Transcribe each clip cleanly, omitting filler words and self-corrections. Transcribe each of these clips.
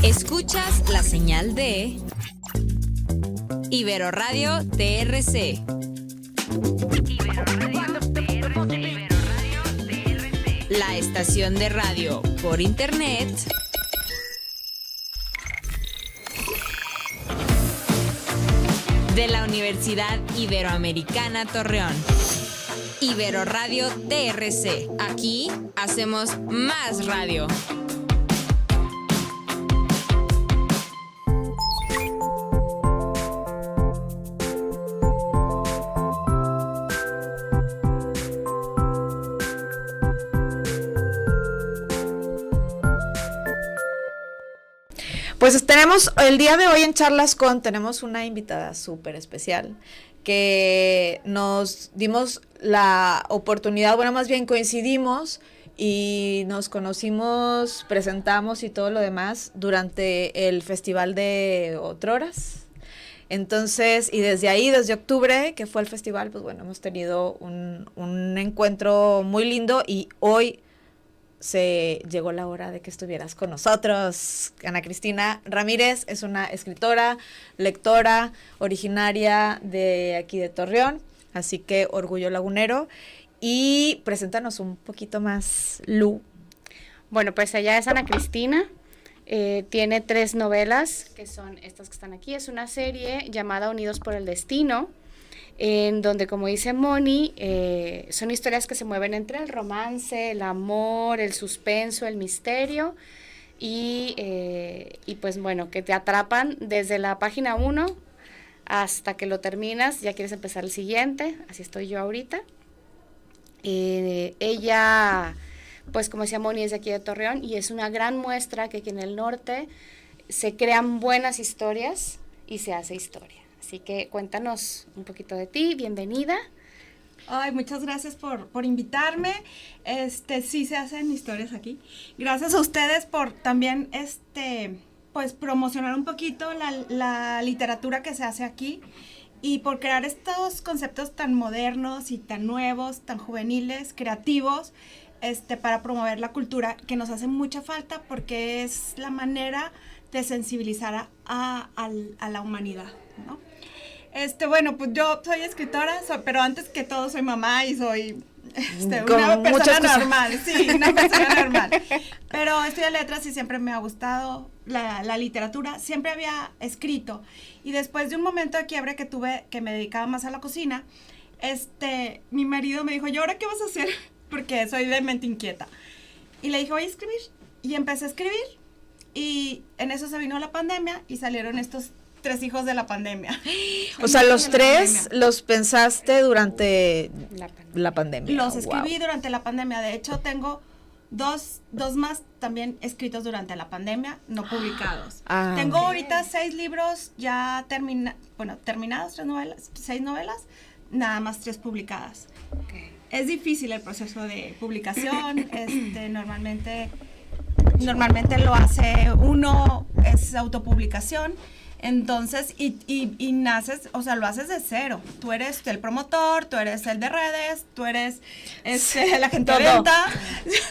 Escuchas la señal de Ibero Radio TRC. La estación de radio por internet de la Universidad Iberoamericana Torreón. Ibero Radio TRC. Aquí hacemos más radio. Pues tenemos el día de hoy en Charlas con, tenemos una invitada súper especial que nos dimos la oportunidad, bueno, más bien coincidimos y nos conocimos, presentamos y todo lo demás durante el Festival de Otroras. Entonces, y desde ahí, desde octubre, que fue el festival, pues bueno, hemos tenido un encuentro muy lindo y hoy se llegó la hora de que estuvieras con nosotros. Ana Cristina Ramírez es una escritora, lectora, originaria de aquí de Torreón, así que orgullo lagunero. Y preséntanos un poquito más, Lu. Bueno, pues ella es Ana Cristina, tiene 3 novelas, que son estas que están aquí. Es una serie llamada Unidos por el Destino, en donde, como dice Moni, son historias que se mueven entre el romance, el amor, el suspenso, el misterio y pues bueno, que te atrapan desde la página 1 hasta que lo terminas, ya quieres empezar el siguiente. Así estoy yo ahorita. Ella, pues como decía Moni, es de aquí de Torreón y es una gran muestra que aquí en el norte se crean buenas historias y se hace historia. Así que cuéntanos un poquito de ti, bienvenida. Ay, muchas gracias por invitarme. Sí se hacen historias aquí. Gracias a ustedes por también pues promocionar un poquito la literatura que se hace aquí y por crear estos conceptos tan modernos y tan nuevos, tan juveniles, creativos, para promover la cultura, que nos hace mucha falta porque es la manera de sensibilizar a la humanidad, ¿no? Bueno, pues yo soy escritora, pero antes que todo soy mamá y soy una persona normal, sí, una persona normal. Pero estudié letras y siempre me ha gustado la literatura, siempre había escrito. Y después de un momento de quiebre que tuve, que me dedicaba más a la cocina, mi marido me dijo, ¿y ahora qué vas a hacer? Porque soy de mente inquieta. Y le dije, voy a escribir. Y empecé a escribir. Y en eso se vino la pandemia y salieron estos 3 hijos de la pandemia. O sea, los 3 los pensaste durante la pandemia. Los escribí durante la pandemia. De hecho, tengo dos más también escritos durante la pandemia, no publicados. Tengo ahorita 6 libros ya terminados, 6 novelas, nada más 3 publicadas. Okay. Es difícil el proceso de publicación, normalmente lo hace uno, es autopublicación. Entonces, y naces, o sea, lo haces de cero. Tú eres el promotor, tú eres el de redes, tú eres la gente de venta.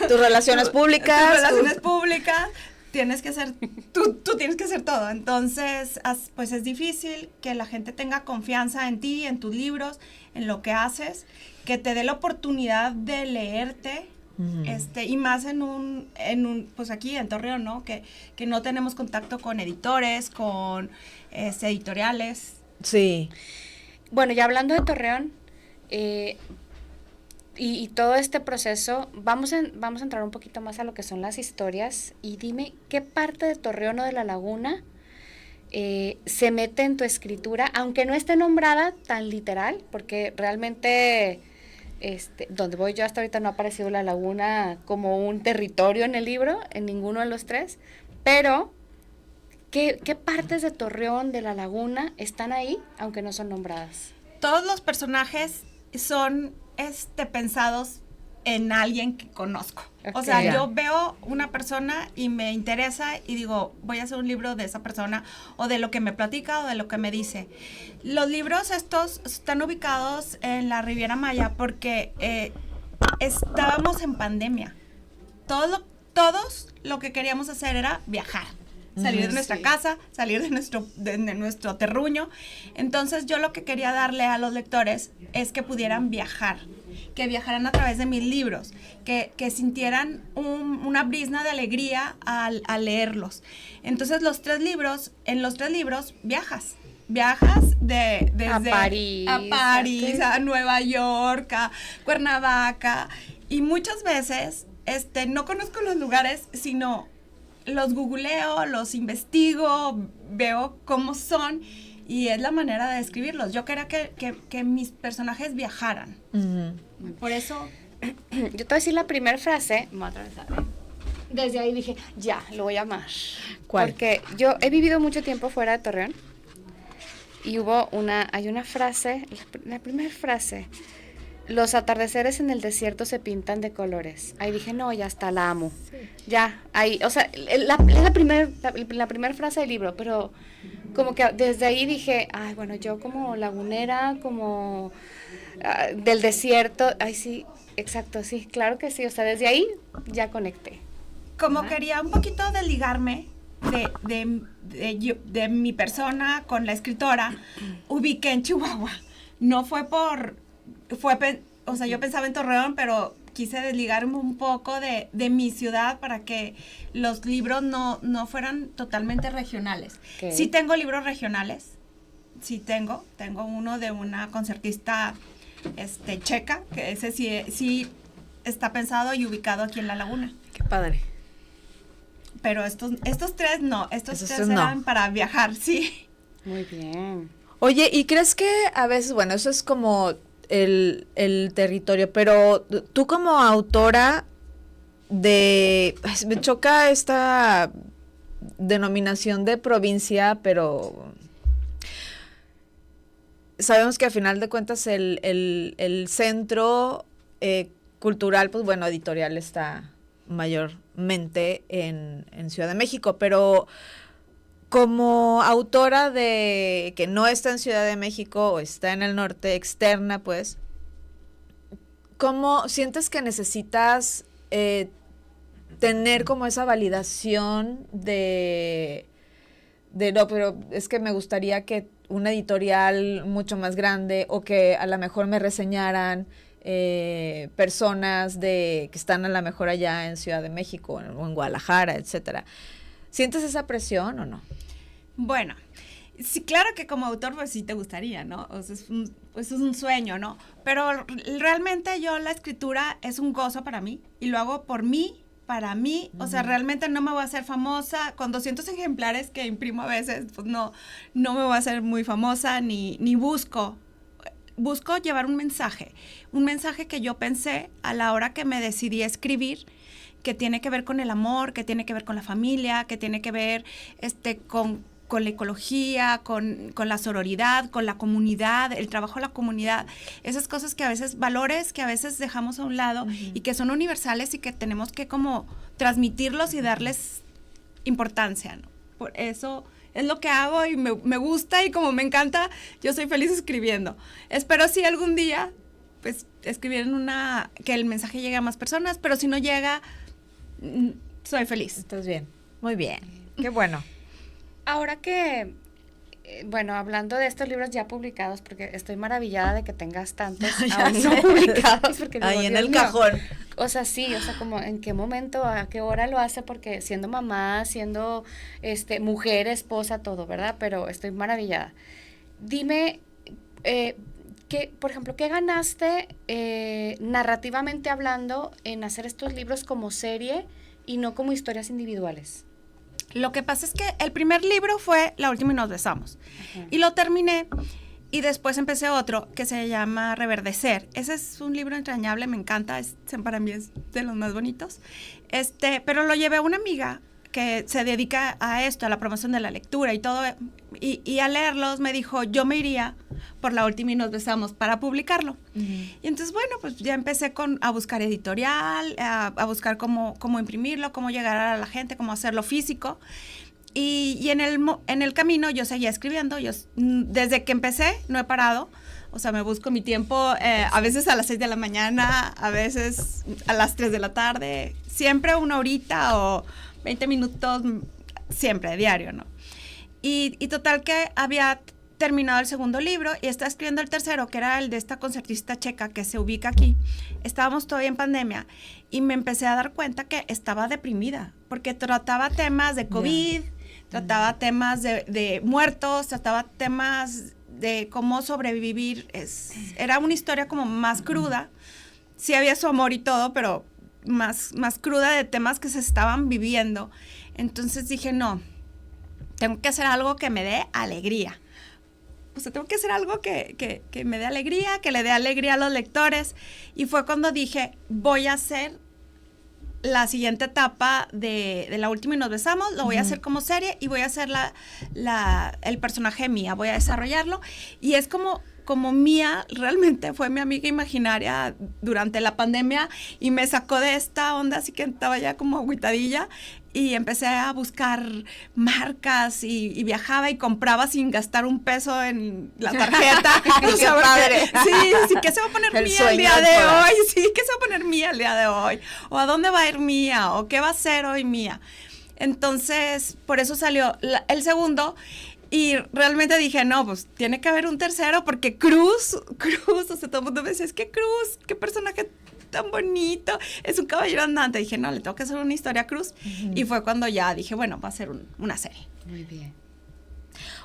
Tus relaciones públicas. Tienes que hacer, tú tienes que hacer todo. Entonces, pues es difícil que la gente tenga confianza en ti, en tus libros, en lo que haces, que te dé la oportunidad de leerte. Y más pues aquí en Torreón, ¿no? Que no tenemos contacto con editores, con editoriales. Sí. Bueno, ya hablando de Torreón, y todo este proceso, vamos a entrar un poquito más a lo que son las historias, y dime, ¿qué parte de Torreón o de La Laguna se mete en tu escritura, aunque no esté nombrada tan literal, porque realmente donde voy yo hasta ahorita no ha aparecido La Laguna como un territorio en el libro, en ninguno de los 3, pero ¿qué partes de Torreón, de La Laguna, están ahí, aunque no son nombradas? Todos los personajes son pensados en alguien que conozco. Okay. O sea, yo veo una persona y me interesa y digo, voy a hacer un libro de esa persona o de lo que me platica o de lo que me dice. Los libros estos están ubicados en la Riviera Maya porque estábamos en pandemia. Todos lo que queríamos hacer era viajar. salir de nuestra Sí. casa, salir de nuestro terruño. Entonces yo lo que quería darle a los lectores es que pudieran viajar, que viajaran a través de mis libros, que sintieran una brisna de alegría al leerlos. Entonces en los tres libros viajas desde A París, a Nueva York, a Cuernavaca, y muchas veces no conozco los lugares, sino los googleo, los investigo, veo cómo son, y es la manera de describirlos. Yo quería que mis personajes viajaran. Ujú. Por eso, Yo te voy a decir la primera frase, me voy a atravesar. Desde ahí dije, ya, lo voy a amar. ¿Cuál? Porque yo he vivido mucho tiempo fuera de Torreón y hay una frase, la primera frase, los atardeceres en el desierto se pintan de colores. Ahí dije, no, ya está, la amo. Ya, ahí, o sea, es la primera frase del libro, pero como que desde ahí dije, ay, bueno, yo como lagunera, como del desierto, ay, sí, exacto, sí, claro que sí, o sea, desde ahí ya conecté. como quería un poquito desligarme de mi persona con la escritora, ubiqué en Chihuahua. No o sea, yo pensaba en Torreón, pero quise desligarme un poco de mi ciudad para que los libros no fueran totalmente regionales. Okay. Sí tengo libros regionales, sí tengo uno de una concertista checa, que ese sí está pensado y ubicado aquí en La Laguna. Qué padre. Pero estos tres no, estos Esos tres tres no. eran para viajar, sí. Muy bien. Oye, ¿y crees que a veces, bueno, eso es como el territorio, pero tú como autora me choca esta denominación de provincia, pero sabemos que a final de cuentas el centro cultural, pues bueno, editorial está mayormente en Ciudad de México, pero como autora de que no está en Ciudad de México o está en el norte, externa, pues, ¿cómo sientes que necesitas tener como esa validación de no, pero es que me gustaría que una editorial mucho más grande o que a lo mejor me reseñaran personas que están a lo mejor allá en Ciudad de México o en Guadalajara, etcétera? ¿Sientes esa presión o no? Bueno, sí, claro que como autor pues sí te gustaría, ¿no? O sea, es un sueño, ¿no? Pero realmente la escritura es un gozo para mí y lo hago por mí, para mí. O sea, realmente no me voy a hacer famosa. Con 200 ejemplares que imprimo a veces, pues no me voy a hacer muy famosa ni busco llevar un mensaje que yo pensé a la hora que me decidí a escribir, que tiene que ver con el amor, que tiene que ver con la familia, que tiene que ver con la ecología, con la sororidad, con la comunidad, el trabajo de la comunidad, esas cosas que a veces, valores que a veces dejamos a un lado y que son universales y que tenemos que como transmitirlos y darles importancia, ¿no? Por eso es lo que hago y me gusta y como me encanta, yo soy feliz escribiendo. Espero si algún día, pues, escribir que el mensaje llegue a más personas, pero si no llega, soy feliz. ¿Estás bien? Muy bien. Qué bueno. Ahora que, bueno, hablando de estos libros ya publicados, porque estoy maravillada de que tengas tantos Ya aún sé. no publicados. Porque digo, Ahí en Dios el mío. cajón. O sea, sí, o sea, como en qué momento, a qué hora lo hace, porque siendo mamá, siendo mujer, esposa, todo, ¿verdad? Pero estoy maravillada. Dime, por ejemplo, ¿qué ganaste narrativamente hablando en hacer estos libros como serie y no como historias individuales? Lo que pasa es que el primer libro fue La última y nos besamos. Ajá. Y lo terminé y después empecé otro que se llama Reverdecer. Ese es un libro entrañable, me encanta, para mí es de los más bonitos. Pero lo llevé a una amiga que se dedica a esto, a la promoción de la lectura y todo, y al leerlos me dijo, yo me iría por La última y nos besamos para publicarlo. Y entonces, bueno, pues ya empecé a buscar editorial, a buscar cómo imprimirlo, cómo llegar a la gente, cómo hacerlo físico. Y en el camino yo seguía escribiendo, desde que empecé no he parado. O sea, me busco mi tiempo, a veces a las 6 de la mañana, a veces a las 3 de la tarde, siempre una horita o 20 minutos siempre, diario, ¿no? Y total que había terminado el segundo libro y estaba escribiendo el tercero, que era el de esta concertista checa que se ubica aquí. Estábamos todavía en pandemia y me empecé a dar cuenta que estaba deprimida, porque trataba temas de COVID, trataba temas de muertos, trataba temas de cómo sobrevivir. Era una historia como más cruda. Sí había su amor y todo, pero más cruda, de temas que se estaban viviendo. Entonces dije, no, tengo que hacer algo que me dé alegría. O sea, tengo que hacer algo que me dé alegría, que le dé alegría a los lectores. Y fue cuando dije, voy a hacer la siguiente etapa de La Última y Nos Besamos, lo voy a hacer como serie y voy a hacer el personaje de Mía, voy a desarrollarlo. Y es como Mía realmente fue mi amiga imaginaria durante la pandemia y me sacó de esta onda, así que estaba ya como agüitadilla. Y empecé a buscar marcas y viajaba y compraba sin gastar un peso en la tarjeta. ¡Qué padre! Sí, ¿qué se va a poner Mía el día de hoy? Sí, ¿qué se va a poner Mía el día de hoy? ¿O a dónde va a ir Mía? ¿O qué va a hacer hoy Mía? Entonces, por eso salió el segundo. Y realmente dije, no, pues tiene que haber un tercero porque Cruz, o sea, todo el mundo me decía, es que Cruz, qué personaje tan bonito, es un caballero andante. Dije, no, le tengo que hacer una historia a Cruz. Y fue cuando ya dije, bueno, va a ser una serie. Muy bien.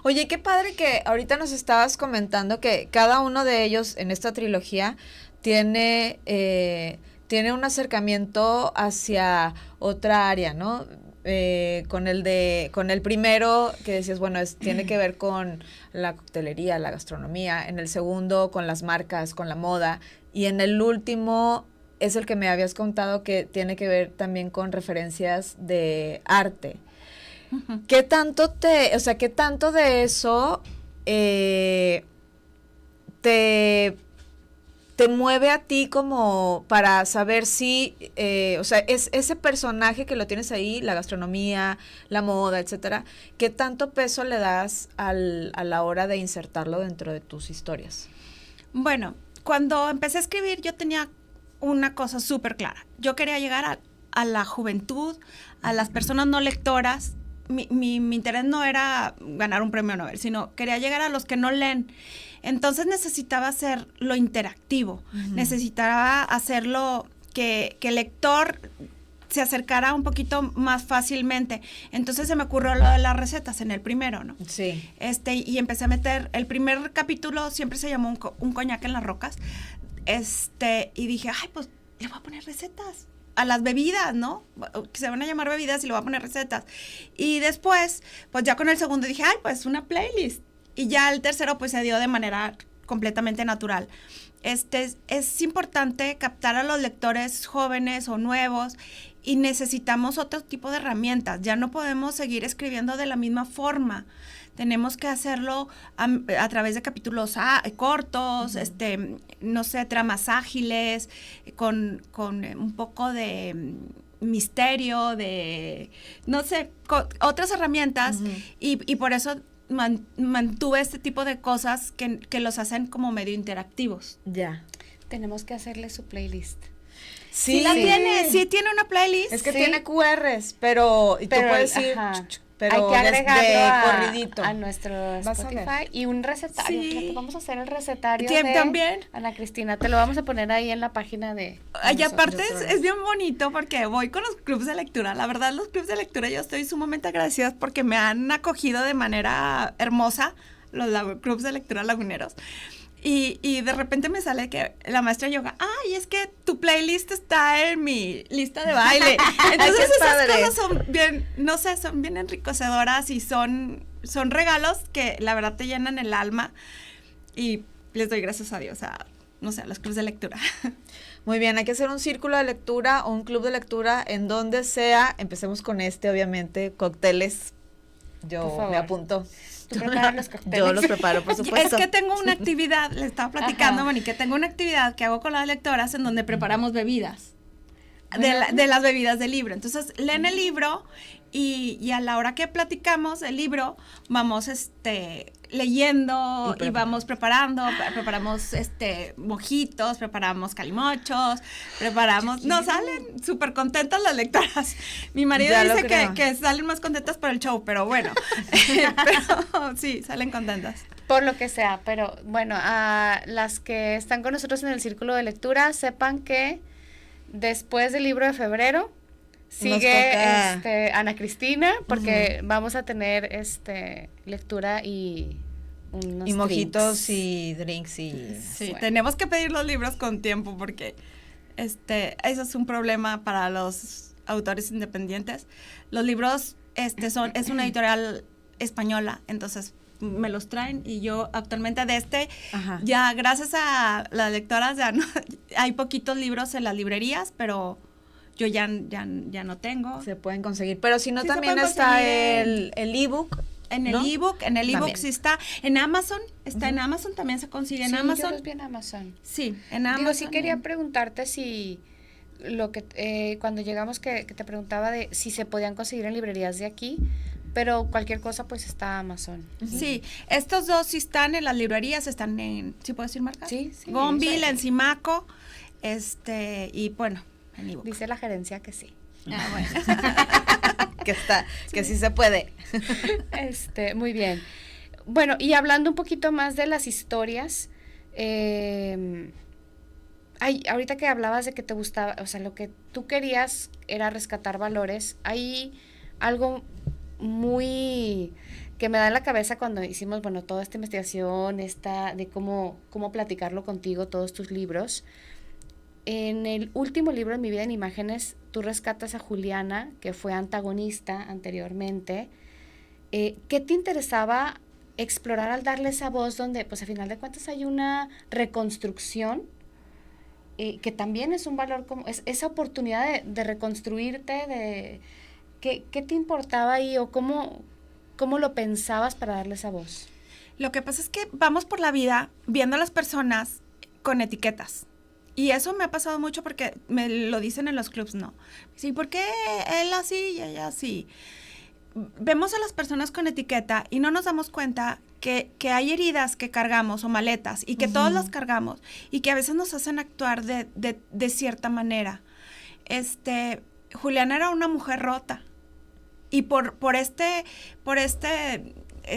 Oye, qué padre que ahorita nos estabas comentando que cada uno de ellos en esta trilogía tiene un acercamiento hacia otra área, ¿no? Con el primero que decías, bueno, tiene que ver con la coctelería, la gastronomía. En el segundo, con las marcas, con la moda. Y en el último es el que me habías contado que tiene que ver también con referencias de arte. Uh-huh. ¿Qué tanto de eso te mueve a ti como para saber si, es ese personaje que lo tienes ahí, la gastronomía, la moda, etcétera, qué tanto peso le das a la hora de insertarlo dentro de tus historias? Bueno, cuando empecé a escribir yo tenía una cosa súper clara. Yo quería llegar a la juventud, a las personas no lectoras. Mi interés no era ganar un premio Nobel, sino quería llegar a los que no leen. Entonces necesitaba hacerlo interactivo, necesitaba hacerlo que el lector se acercara un poquito más fácilmente. Entonces se me ocurrió lo de las recetas en el primero, ¿no? Sí. Y empecé a meter, el primer capítulo siempre se llamó un coñac en las rocas, y dije, ay, pues le voy a poner recetas a las bebidas, ¿no? Que se van a llamar bebidas y le voy a poner recetas. Y después, pues ya con el segundo dije, ay, pues una playlist. Y ya el tercero, pues se dio de manera completamente natural. Es importante captar a los lectores jóvenes o nuevos y necesitamos otro tipo de herramientas. Ya no podemos seguir escribiendo de la misma forma. Tenemos que hacerlo a través de capítulos cortos, no sé, tramas ágiles, con un poco de misterio, de, no sé, otras herramientas. Y por eso mantuve este tipo de cosas que los hacen como medio interactivos. Ya. Tenemos que hacerle su playlist. Sí, sí tiene una playlist. Es que tiene QRs, pero tú puedes ir, pero hay que agregarlo corridito a nuestro Spotify y un recetario. Sí. Vamos a hacer el recetario también. Ana Cristina, te lo vamos a poner ahí en la página de y aparte es bien bonito porque voy con los clubs de lectura. La verdad, los clubs de lectura yo estoy sumamente agradecida porque me han acogido de manera hermosa, los clubs de lectura laguneros. Y de repente me sale que la maestra de yoga, ay, es que tu playlist está en mi lista de baile. Entonces esas cosas son bien, no sé, son bien enriquecedoras y son regalos que la verdad te llenan el alma y les doy gracias a Dios a los clubs de lectura. Muy bien, hay que hacer un círculo de lectura o un club de lectura en donde sea, empecemos con obviamente, cócteles. Yo me apunto. ¿Tú preparas los cócteles? Yo los preparo, por supuesto. Es que tengo una actividad, le estaba platicando, Moni, que tengo una actividad que hago con las lectoras en donde preparamos bebidas, de las bebidas del libro. Entonces, leen el libro y a la hora que platicamos el libro, vamos leyendo y vamos preparamos mojitos, preparamos calimochos, nos salen súper contentas las lectoras. Mi marido Ya dice lo creo. que salen más contentas por el show, pero bueno, pero sí, salen contentas. Por lo que sea, pero bueno, a las que están con nosotros en el círculo de lectura, sepan que después del libro de febrero sigue toca. Ana Cristina, porque vamos a tener lectura y unos Y mojitos drinks. y drinks y... Sí, Bueno. tenemos que pedir los libros con tiempo porque eso es un problema para los autores independientes. Los libros es una editorial española, entonces me los traen y yo actualmente Ajá. ya gracias a las lectoras ya no, hay poquitos libros en las librerías, pero yo ya no tengo. Se pueden conseguir. Pero si no, Sí, se también pueden está conseguir el ebook. En el ¿no? ebook También. sí está. En Amazon, en Amazon también se consigue. En Sí, Amazon. yo los vi en Amazon. Sí, en Amazon. Digo, sí quería preguntarte si lo que cuando llegamos que te preguntaba de si se podían conseguir en librerías de aquí, pero cualquier cosa pues está Amazon. Sí, estos dos sí están en las librerías, están ¿sí puedo decir marcas? Sí. Gonville, Sí. en Simaco, y bueno, en ebook. Dice la gerencia que sí. Ah, bueno. Que sí se puede. Muy bien. Bueno, y hablando un poquito más de las historias, ahorita que hablabas de que te gustaba, o sea, lo que tú querías era rescatar valores, hay algo muy que me da en la cabeza cuando hicimos, bueno, toda esta investigación, de cómo platicarlo contigo, todos tus libros. En el último libro, En mi vida en imágenes, tú rescatas a Juliana, que fue antagonista anteriormente. ¿Qué te interesaba explorar al darle esa voz donde, pues a final de cuentas hay una reconstrucción, que también es un valor, como esa oportunidad de reconstruirte, ¿qué te importaba ahí o cómo lo pensabas para darle esa voz? Lo que pasa es que vamos por la vida viendo a las personas con etiquetas. Y eso me ha pasado mucho porque me lo dicen en los clubs, ¿no? Sí, ¿por qué él así y ella así? Vemos a las personas con etiqueta y no nos damos cuenta que hay heridas que cargamos o maletas y que todos las cargamos y que a veces nos hacen actuar de cierta manera. Juliana era una mujer rota y por este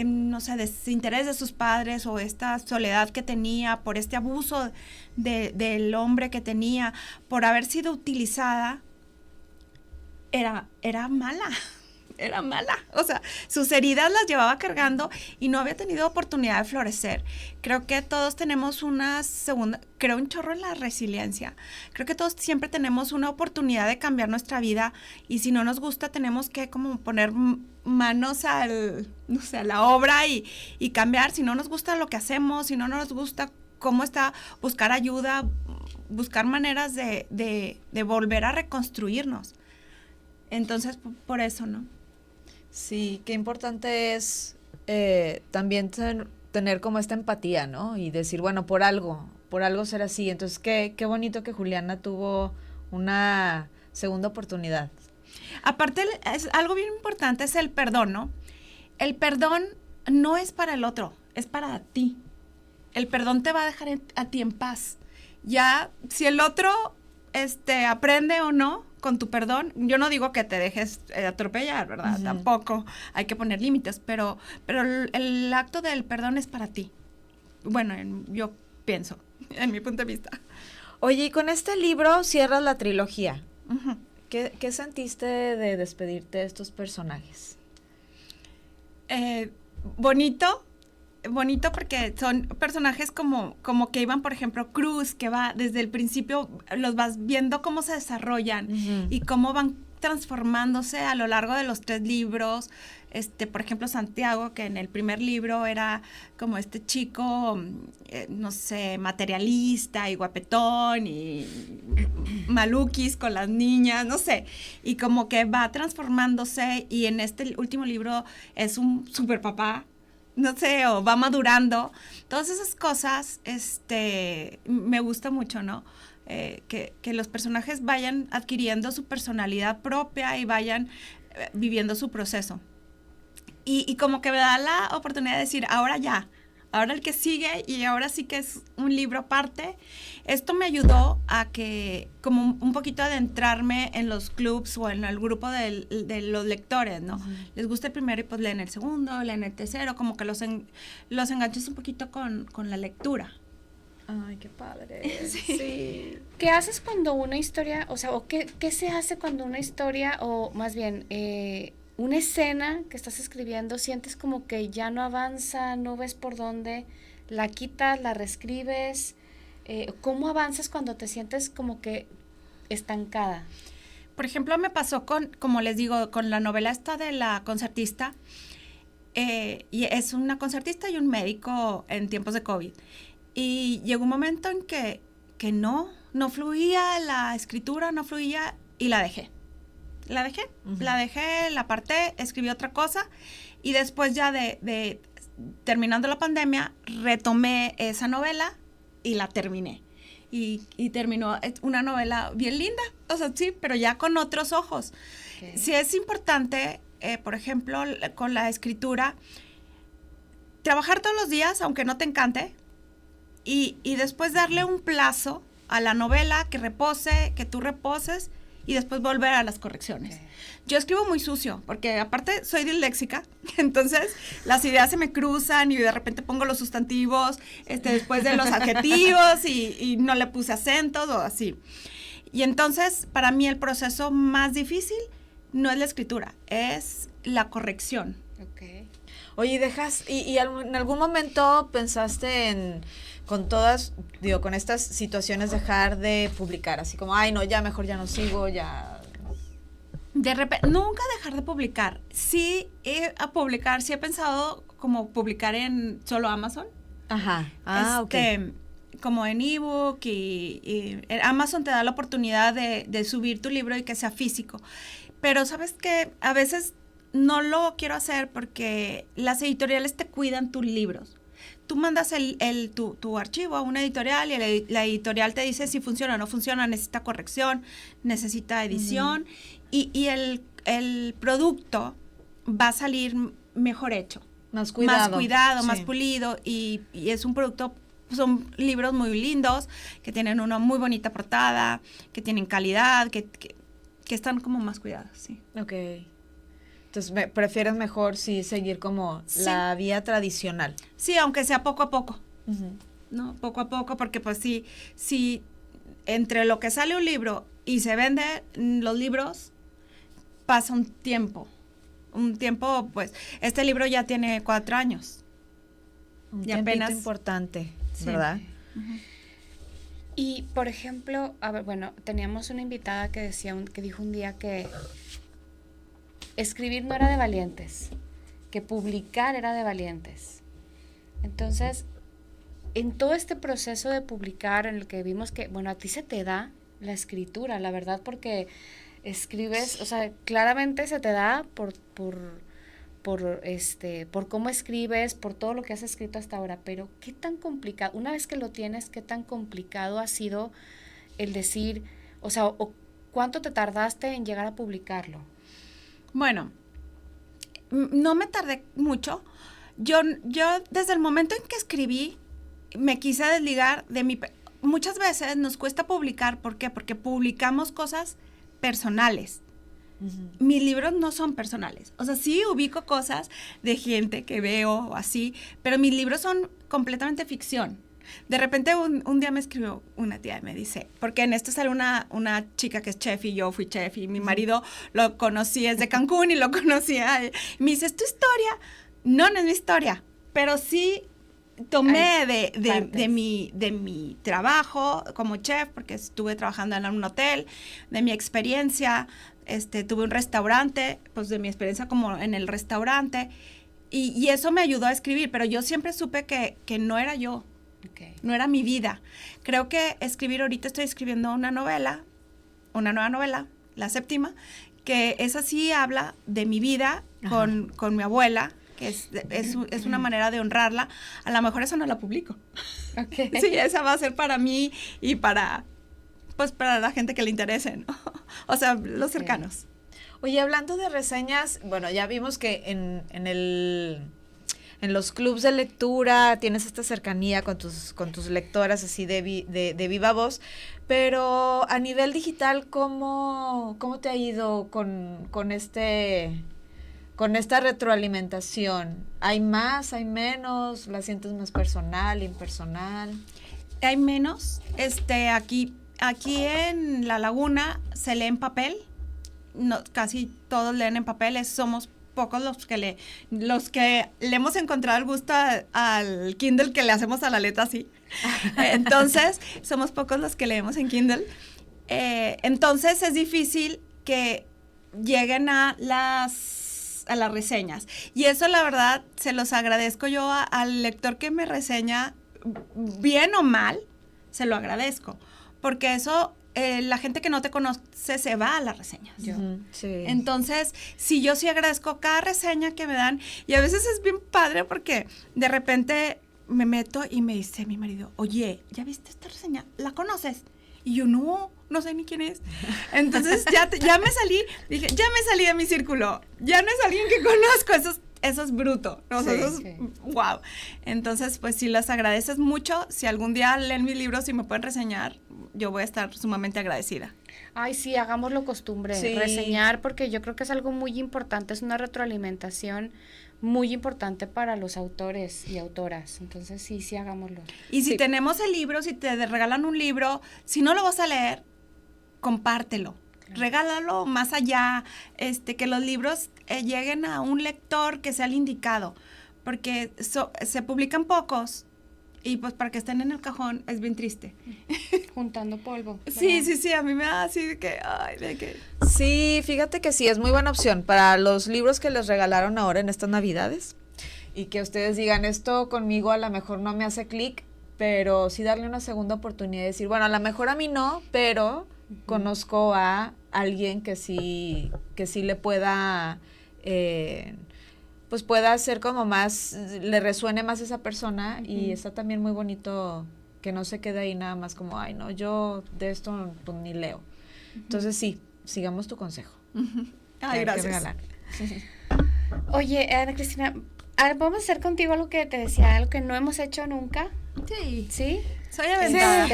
no sé, desinterés de sus padres o esta soledad que tenía, por este abuso del hombre que tenía, por haber sido utilizada, era mala. Era mala, o sea, sus heridas las llevaba cargando y no había tenido oportunidad de florecer. Creo que todos tenemos creo un chorro en la resiliencia. Creo que todos siempre tenemos una oportunidad de cambiar nuestra vida y si no nos gusta tenemos que como poner manos a la obra y cambiar. Si no nos gusta lo que hacemos, si no nos gusta cómo está, buscar ayuda, buscar maneras de volver a reconstruirnos. Entonces, por eso, ¿no? Sí, qué importante es también tener como esta empatía, ¿no? Y decir, bueno, por algo ser así. Entonces, qué bonito que Juliana tuvo una segunda oportunidad. Aparte, es algo bien importante, es el perdón, ¿no? El perdón no es para el otro, es para ti. El perdón te va a dejar a ti en paz. Ya, si el otro aprende o no con tu perdón, yo no digo que te dejes atropellar, ¿verdad? Uh-huh. Tampoco hay que poner límites, pero el acto del perdón es para ti. Bueno, yo pienso, en mi punto de vista. Oye, y con este libro cierras la trilogía. Uh-huh. ¿Qué sentiste de despedirte de estos personajes? Bonito porque son personajes como que iban, por ejemplo, Cruz, que va desde el principio, los vas viendo cómo se desarrollan Uh-huh. y cómo van transformándose a lo largo de los 3 libros. Por ejemplo, Santiago, que en el primer libro era como este chico, no sé, materialista y guapetón y maluquis con las niñas, no sé, y como que va transformándose y en este último libro es un super papá, no sé, o va madurando. Todas esas cosas, me gusta mucho, ¿no? Que los personajes vayan adquiriendo su personalidad propia y vayan viviendo su proceso. Y como que me da la oportunidad de decir, ahora ya, ahora el que sigue, y ahora sí que es un libro aparte. Esto me ayudó a que, como un poquito adentrarme en los clubs o en el grupo de los lectores, ¿no? Les gusta el primero y pues leen el segundo, leen el tercero, como que los enganchas un poquito con la lectura. Ay, qué padre. Sí. ¿Qué haces cuando una historia, o sea, o qué se hace cuando una historia, o más bien, una escena que estás escribiendo, sientes como que ya no avanza, no ves por dónde, la quitas, la reescribes? ¿Cómo avanzas cuando te sientes como que estancada? Por ejemplo, me pasó como les digo, con la novela esta de la concertista, y es una concertista y un médico en tiempos de COVID. Y llegó un momento en que no fluía la escritura, no fluía, y la dejé. La dejé, la aparté, escribí otra cosa, y después ya de terminando la pandemia, retomé esa novela y la terminé. Y terminó una novela bien linda, o sea, sí, pero ya con otros ojos. Okay. Sí es importante, por ejemplo, con la escritura, trabajar todos los días, aunque no te encante, y después darle un plazo a la novela que repose, que tú reposes, y después volver a las correcciones. Okay. Yo escribo muy sucio, porque aparte soy disléxica, entonces las ideas se me cruzan y de repente pongo los sustantivos después de los adjetivos y no le puse acentos o así. Y entonces, para mí el proceso más difícil no es la escritura, es la corrección. Okay. Oye, ¿y en algún momento pensaste con estas situaciones dejar de publicar? Así como, ay, no, ya mejor ya no sigo, ya... De repente, nunca dejar de publicar. Sí, a publicar, sí he pensado como publicar en solo Amazon. Ajá. Ok. Como en ebook y Amazon te da la oportunidad de subir tu libro y que sea físico. Pero ¿sabes qué? A veces no lo quiero hacer porque las editoriales te cuidan tus libros. Tú mandas tu archivo a una editorial y la editorial te dice si funciona o no funciona, necesita corrección, necesita edición, y el producto va a salir mejor hecho. Más cuidado, sí. Más pulido, y es un producto, son libros muy lindos, que tienen una muy bonita portada, que tienen calidad, que están como más cuidados, sí. Ok. Entonces, ¿prefieres mejor sí seguir como la vía tradicional? Sí, aunque sea poco a poco. ¿No? Poco a poco, porque pues sí, entre lo que sale un libro y se vende los libros, pasa un tiempo. Pues, este libro ya tiene 4 años. Y apenas importante, ¿verdad? Sí. Y, por ejemplo, a ver, bueno, teníamos una invitada que dijo un día que escribir no era de valientes, que publicar era de valientes. Entonces, en todo este proceso de publicar, en el que vimos que, bueno, a ti se te da la escritura, la verdad, porque escribes, o sea, claramente se te da por cómo escribes, por todo lo que has escrito hasta ahora, pero qué tan complicado, una vez que lo tienes, qué tan complicado ha sido el decir, o sea, o cuánto te tardaste en llegar a publicarlo. Bueno, no me tardé mucho. Yo desde el momento en que escribí, me quise desligar de mi... Muchas veces nos cuesta publicar, ¿por qué? Porque publicamos cosas personales. Mis libros no son personales. O sea, sí ubico cosas de gente que veo o así, pero mis libros son completamente ficción. De repente un día me escribió una tía y me dice, porque en esto sale una chica que es chef y yo fui chef y mi marido lo conocí desde Cancún y lo conocía. Y me dice, ¿es tu historia? No es mi historia, pero sí tomé de mi trabajo como chef, porque estuve trabajando en un hotel, de mi experiencia, tuve un restaurante, pues de mi experiencia como en el restaurante, y eso me ayudó a escribir, pero yo siempre supe que no era yo. Okay. No era mi vida. Creo que ahorita estoy escribiendo una nueva novela, la 7ª, que esa sí habla de mi vida con mi abuela, que es una manera de honrarla. A lo mejor esa no la publico. Okay. Sí, esa va a ser para mí y para la gente que le interese, ¿no? O sea, los cercanos. Oye, hablando de reseñas, bueno, ya vimos que en los clubs de lectura tienes esta cercanía con tus lectoras así de viva voz, pero a nivel digital, ¿cómo te ha ido con esta retroalimentación? ¿Hay más, hay menos? ¿La sientes más personal, impersonal? Hay menos. Aquí en La Laguna se lee en papel. No, casi todos leen en papel. Somos pocos los que le hemos encontrado el gusto al Kindle, que le hacemos a la letra así. Entonces, somos pocos los que leemos en Kindle. Entonces, es difícil que lleguen a las reseñas. Y eso, la verdad, se los agradezco yo al lector que me reseña, bien o mal, se lo agradezco. Porque eso, la gente que no te conoce se va a las reseñas. Sí. Entonces, sí, yo sí agradezco cada reseña que me dan. Y a veces es bien padre porque de repente me meto y me dice mi marido, oye, ¿ya viste esta reseña? ¿La conoces? Y yo, no sé ni quién es. Entonces, ya me salí, dije, ya me salí de mi círculo. Ya no es alguien que conozco, eso es bruto, ¿no? Sí, eso es wow. Entonces, pues sí, les agradeces mucho. Si algún día leen mis libros y me pueden reseñar, yo voy a estar sumamente agradecida. Ay, sí, hagámoslo costumbre, Sí. reseñar, porque yo creo que es algo muy importante, es una retroalimentación muy importante para los autores y autoras. Entonces, sí, hagámoslo. Y si Sí. tenemos el libro, si te regalan un libro, si no lo vas a leer, compártelo. Claro. Regálalo más allá, que los libros lleguen a un lector que sea el indicado, porque se publican pocos y pues para que estén en el cajón es bien triste. Juntando polvo. Sí, a mí me da así de que, Sí, fíjate que sí, es muy buena opción para los libros que les regalaron ahora en estas Navidades y que ustedes digan, esto conmigo a lo mejor no me hace clic, pero sí darle una segunda oportunidad y decir, bueno, a lo mejor a mí no, pero conozco a alguien que sí le pueda, pues pueda ser como más, le resuene más esa persona y está también muy bonito que no se quede ahí nada más como, ay, no, yo de esto pues, ni leo. Entonces sí, sigamos tu consejo. Ay, gracias. Que regalar. Oye, Ana Cristina, vamos a hacer contigo algo que te decía, algo que no hemos hecho nunca. Sí. ¿Sí? Soy aventada.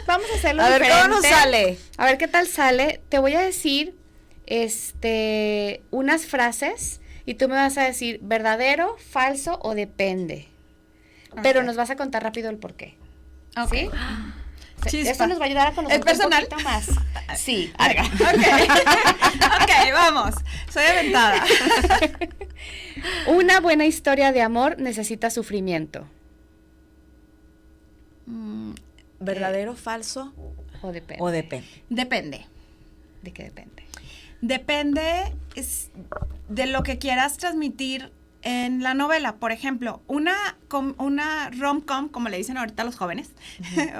Vamos a hacerlo A ver, diferente. ¿cómo nos sale? A ver qué tal sale. Te voy a decir unas frases y tú me vas a decir verdadero, falso o depende. Okay. Pero nos vas a contar rápido el por qué. Ok. ¿Sí? Chispa. Esto nos va a ayudar a conocer ¿Es personal? un poquito más. Sí. Ok, vamos. Soy aventada. Una buena historia de amor necesita sufrimiento. ¿Verdadero, falso O depende. o depende? Depende. ¿De qué depende? Depende de lo que quieras transmitir en la novela. Por ejemplo, una rom-com, como le dicen ahorita los jóvenes,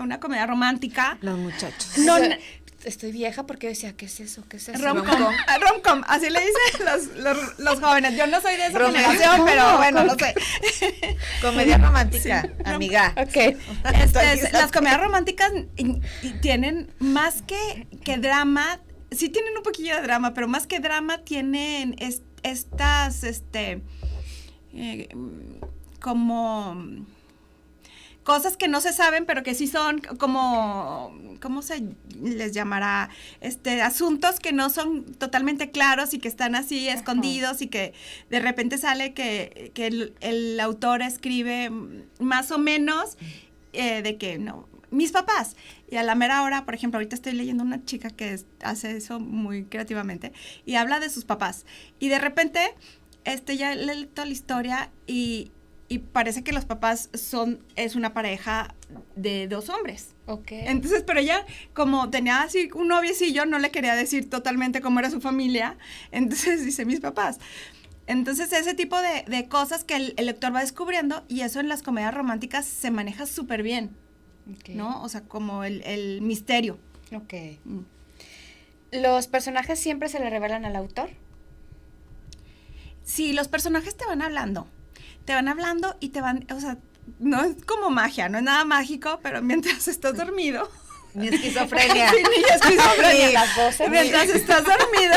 una comedia romántica. Los muchachos. No, Estoy vieja porque decía, ¿qué es eso? ¿Qué es eso? rom-com, así le dicen los jóvenes. Yo no soy de esa Romance. generación, pero bueno, no sé. Comedia romántica, Sí. amiga. Ok. Las comedias románticas y tienen más que drama, sí tienen un poquillo de drama, pero más que drama tienen estas, como cosas que no se saben, pero que sí son como, ¿cómo se les llamará? Asuntos que no son totalmente claros y que están así escondidos y que de repente sale que el autor escribe más o menos de que no, mis papás. Y a la mera hora, por ejemplo, ahorita estoy leyendo una chica que hace eso muy creativamente y habla de sus papás. Y de repente, ya leí toda la historia y parece que los papás es una pareja de dos hombres. Ok. Entonces, pero ella, como tenía así un noviecillo, no le quería decir totalmente cómo era su familia. Entonces dice, mis papás. Entonces, ese tipo de cosas que el lector va descubriendo, y eso en las comedias románticas se maneja súper bien, Okay. ¿no? O sea, como el misterio. Ok. ¿Los personajes siempre se le revelan al autor? Sí, los personajes te van hablando y te van, o sea, no es como magia, no es nada mágico, pero mientras estás dormido, Ni esquizofrenia. Sí, ni esquizofrenia. Ni las voces. Mientras estás dormido,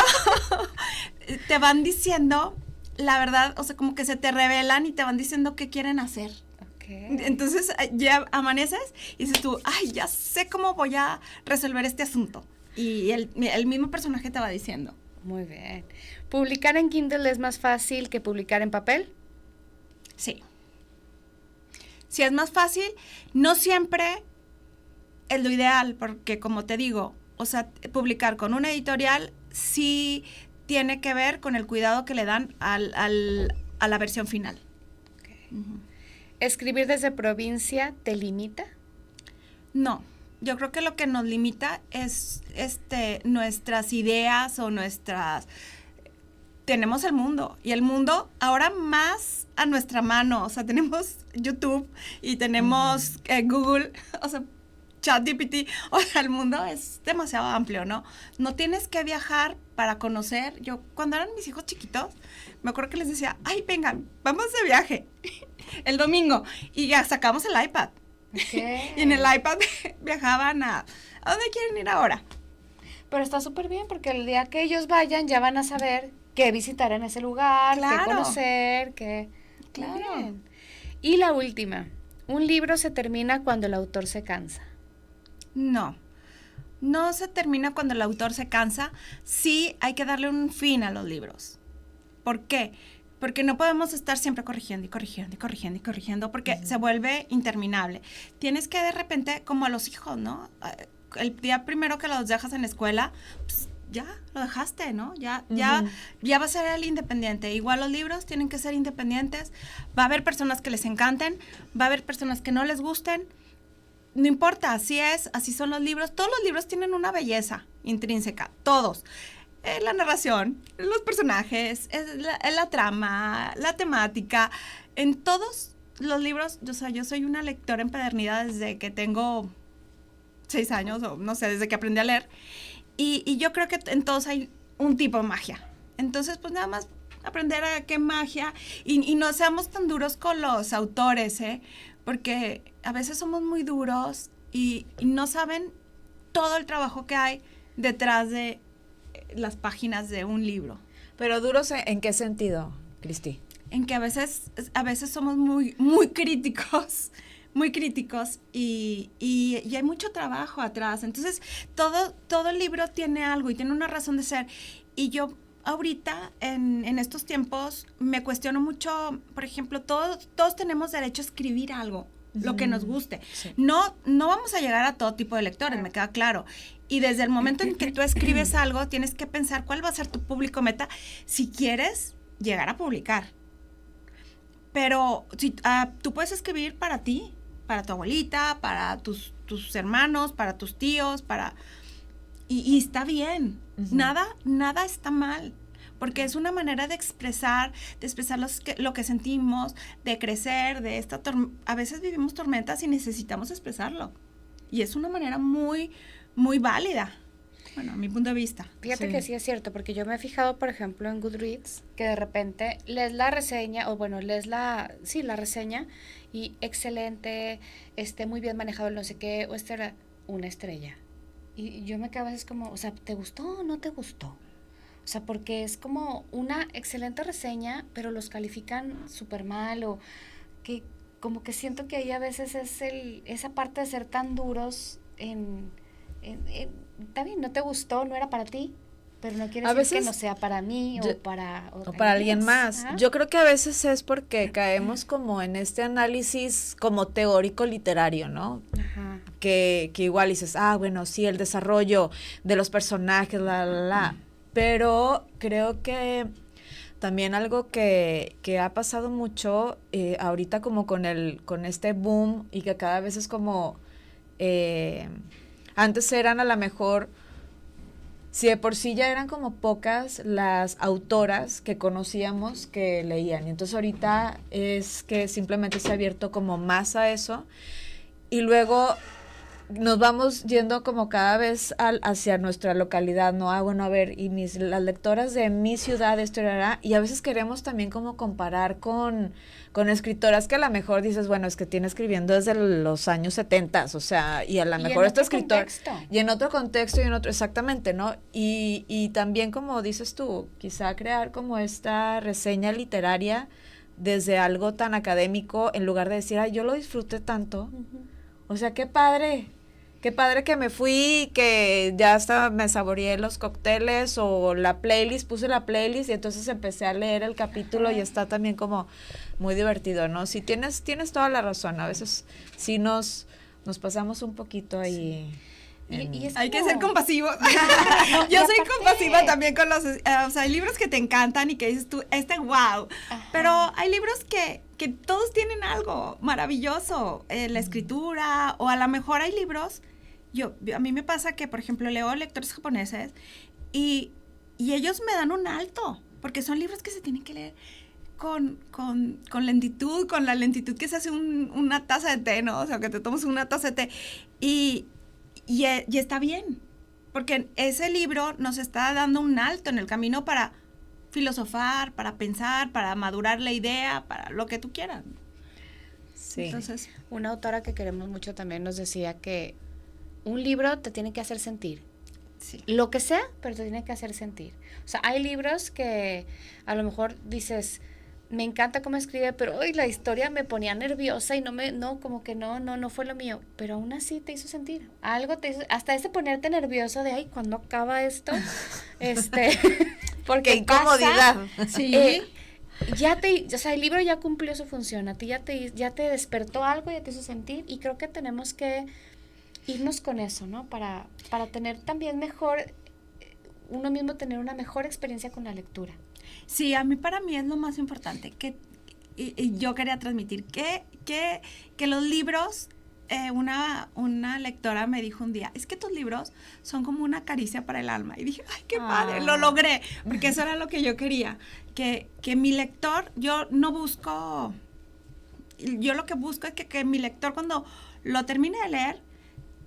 te van diciendo la verdad, o sea, como que se te revelan y te van diciendo qué quieren hacer. Entonces ya amaneces y dices tú, ay, ya sé cómo voy a resolver este asunto. Y el mismo personaje te va diciendo. Muy bien. ¿Publicar en Kindle es más fácil que publicar en papel? Sí. Si es más fácil, no siempre es lo ideal, porque como te digo, o sea, publicar con una editorial sí tiene que ver con el cuidado que le dan a la versión final. Okay. Uh-huh. ¿Escribir desde provincia te limita? No, yo creo que lo que nos limita es nuestras ideas o nuestras... Tenemos el mundo, y el mundo ahora más a nuestra mano, o sea, tenemos YouTube y tenemos Google, o sea, ChatGPT, o sea, el mundo es demasiado amplio, ¿no? No tienes que viajar para conocer. Yo, cuando eran mis hijos chiquitos, me acuerdo que les decía, ay, vengan, vamos de viaje el domingo, y ya sacamos el iPad. Okay. Y en el iPad viajaban ¿a dónde quieren ir ahora? Pero está súper bien, porque el día que ellos vayan ya van a saber qué visitar en ese lugar, claro. qué conocer, qué... Claro. Bien. Y la última, ¿un libro se termina cuando el autor se cansa? No se termina cuando el autor se cansa. Sí hay que darle un fin a los libros. ¿Por qué? Porque no podemos estar siempre corrigiendo y corrigiendo y corrigiendo y corrigiendo, porque se vuelve interminable. Tienes que de repente, como a los hijos, ¿no? El día primero que los dejas en la escuela, pues ya lo dejaste, ¿no? Ya va a ser el independiente. Igual los libros tienen que ser independientes. Va a haber personas que les encanten, va a haber personas que no les gusten. No importa, así es, así son los libros. Todos los libros tienen una belleza intrínseca, todos. La narración, los personajes, la trama, la temática. En todos los libros, o sea, yo soy una lectora empedernida desde que tengo 6 años, o no sé, desde que aprendí a leer. Y yo creo que en todos hay un tipo de magia. Entonces, pues nada más aprender a qué magia. Y no seamos tan duros con los autores, porque a veces somos muy duros y no saben todo el trabajo que hay detrás de las páginas de un libro. Pero duros, ¿en qué sentido, Cristi? En que a veces somos muy, muy críticos, y hay mucho trabajo atrás. Entonces, todo el libro tiene algo y tiene una razón de ser. Y yo ahorita, en estos tiempos, me cuestiono mucho, por ejemplo, todos tenemos derecho a escribir algo, lo que nos guste. Sí. No vamos a llegar a todo tipo de lectores, me queda claro. Y desde el momento en que tú escribes algo, tienes que pensar cuál va a ser tu público meta si quieres llegar a publicar. Pero tú puedes escribir para ti, para tu abuelita, para tus hermanos, para tus tíos, y está bien. Uh-huh. Nada está mal, porque es una manera de expresar lo que sentimos, de crecer, a veces vivimos tormentas y necesitamos expresarlo. Y es una manera muy, muy válida. Bueno, a mi punto de vista. Fíjate que sí es cierto, porque yo me he fijado, por ejemplo, en Goodreads, que de repente lees la reseña, la reseña, y excelente, muy bien manejado el no sé qué, o era una estrella. Y yo me quedo a veces como, o sea, ¿te gustó o no te gustó? O sea, porque es como una excelente reseña, pero los califican súper mal, o que como que siento que ahí a veces es esa parte de ser tan duros está bien, no te gustó, no era para ti, pero no quiere decir que no sea para mí o para alguien más. Yo creo que a veces es porque caemos como en este análisis como teórico literario, ¿no? Ajá. Que igual dices, bueno, sí, el desarrollo de los personajes, pero creo que también algo que ha pasado mucho ahorita como con este boom, y que cada vez es como antes eran a lo mejor, si de por sí ya eran como pocas las autoras que conocíamos que leían, y entonces ahorita es que simplemente se ha abierto como más a eso. Y luego nos vamos yendo como cada vez hacia nuestra localidad, ¿no? Bueno, a ver, y las lectoras de mi ciudad, esto era, y a veces queremos también como comparar con escritoras que a lo mejor dices, bueno, es que tiene escribiendo desde los años 70, o sea, y a lo mejor este escritor, y en otro contexto, y en otro, exactamente, ¿no? Y también, como dices tú, quizá crear como esta reseña literaria desde algo tan académico, en lugar de decir, ay, yo lo disfruté tanto, o sea, qué padre que me fui, que ya hasta me saboreé los cócteles o la playlist, puse la playlist y entonces empecé a leer el capítulo y está también como muy divertido, ¿no? Sí, tienes toda la razón, a veces sí nos pasamos un poquito ahí. Y es hay que como... ser compasivos. Yo soy compasiva también con los, o sea, hay libros que te encantan y que dices tú, wow, pero hay libros que todos tienen algo maravilloso, la escritura, o a lo mejor hay libros, a mí me pasa que, por ejemplo, leo lectores japoneses y ellos me dan un alto, porque son libros que se tienen que leer con lentitud, con la lentitud que se hace una taza de té, ¿no? O sea, que te tomas una taza de té y está bien, porque ese libro nos está dando un alto en el camino para filosofar, para pensar, para madurar la idea, para lo que tú quieras. Sí. Entonces, una autora que queremos mucho también nos decía que un libro te tiene que hacer sentir. Sí. Lo que sea, pero te tiene que hacer sentir. O sea, hay libros que a lo mejor dices, me encanta cómo escribe, pero hoy la historia me ponía nerviosa y como que no fue lo mío. Pero aún así te hizo sentir. Algo te hizo, hasta ese ponerte nervioso de, ay, ¿cuándo acaba esto? Porque qué incomodidad. Sí. O sea, el libro ya cumplió su función, a ti ya te despertó algo, ya te hizo sentir, y creo que tenemos que irnos con eso, ¿no? Para tener también uno mismo tener una mejor experiencia con la lectura. Sí, para mí es lo más importante, y yo quería transmitir que los libros, una lectora me dijo un día, es que tus libros son como una caricia para el alma. Y dije, ay, qué padre, lo logré, porque eso era lo que yo quería, que mi lector, yo lo que busco es que mi lector, cuando lo termine de leer,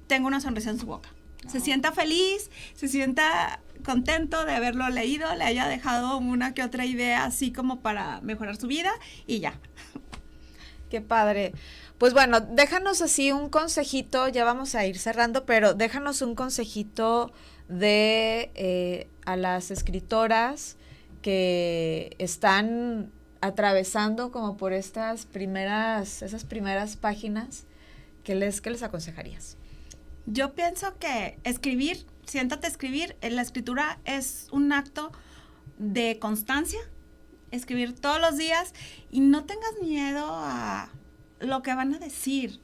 tenga una sonrisa en su boca. Se sienta feliz, se sienta contento de haberlo leído, le haya dejado una que otra idea así como para mejorar su vida y ya. Qué padre. Pues bueno, déjanos así un consejito, ya vamos a ir cerrando, pero déjanos un consejito a las escritoras que están atravesando como por esas primeras páginas, ¿qué les aconsejarías? Yo pienso que siéntate a escribir, la escritura es un acto de constancia, escribir todos los días y no tengas miedo a lo que van a decir,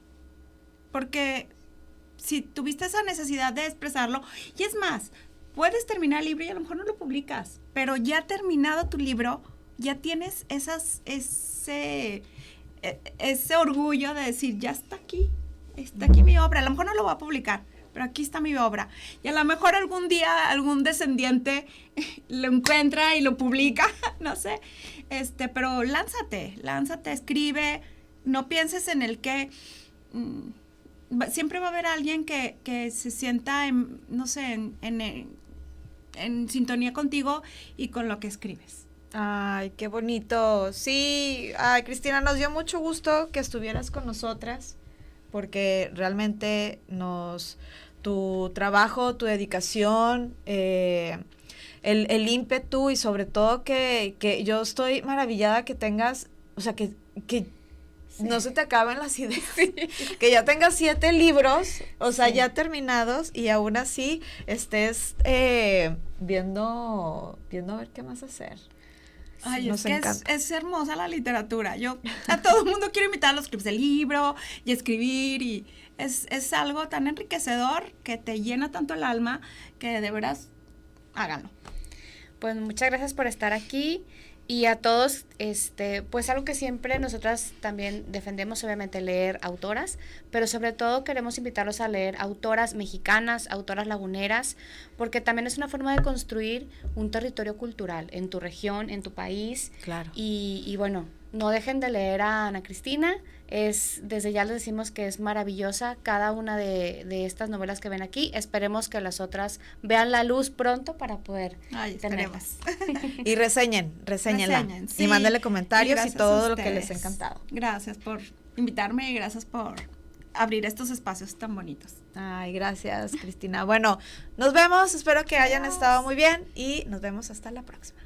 porque si tuviste esa necesidad de expresarlo, y es más, puedes terminar el libro y a lo mejor no lo publicas, pero ya terminado tu libro, ya tienes ese orgullo de decir, ya está aquí mi obra, a lo mejor no lo voy a publicar, pero aquí está mi obra. Y a lo mejor algún día algún descendiente lo encuentra y lo publica, no sé. Pero lánzate, escribe, no pienses en el que siempre va a haber alguien que se sienta en sintonía contigo y con lo que escribes. Ay, qué bonito. Sí, ay, Cristina, nos dio mucho gusto que estuvieras con nosotras, porque realmente tu trabajo, tu dedicación, el ímpetu y sobre todo que yo estoy maravillada que tengas, o sea, que sí, no se te acaben las ideas, sí, que ya tengas 7 libros, o sea, sí, ya terminados y aún así estés viendo a ver qué más hacer. Ay, es que es hermosa la literatura. Yo a todo el mundo quiero invitar a los clubs de libro y escribir, y es algo tan enriquecedor que te llena tanto el alma que de veras háganlo. Pues muchas gracias por estar aquí. Y a todos, pues algo que siempre nosotras también defendemos, obviamente, leer autoras, pero sobre todo queremos invitarlos a leer autoras mexicanas, autoras laguneras, porque también es una forma de construir un territorio cultural en tu región, en tu país. Claro. Y bueno, no dejen de leer a Ana Cristina. Desde ya les decimos que es maravillosa cada una de estas novelas que ven aquí. Esperemos que las otras vean la luz pronto para poder tenerlas. Y reséñenla. Reseñen, sí. Y mándenle comentarios y todo lo que ustedes. les ha encantado. Gracias por invitarme y gracias por abrir estos espacios tan bonitos. Ay, gracias, Cristina. Bueno, nos vemos. Espero que hayan estado muy bien y nos vemos hasta la próxima.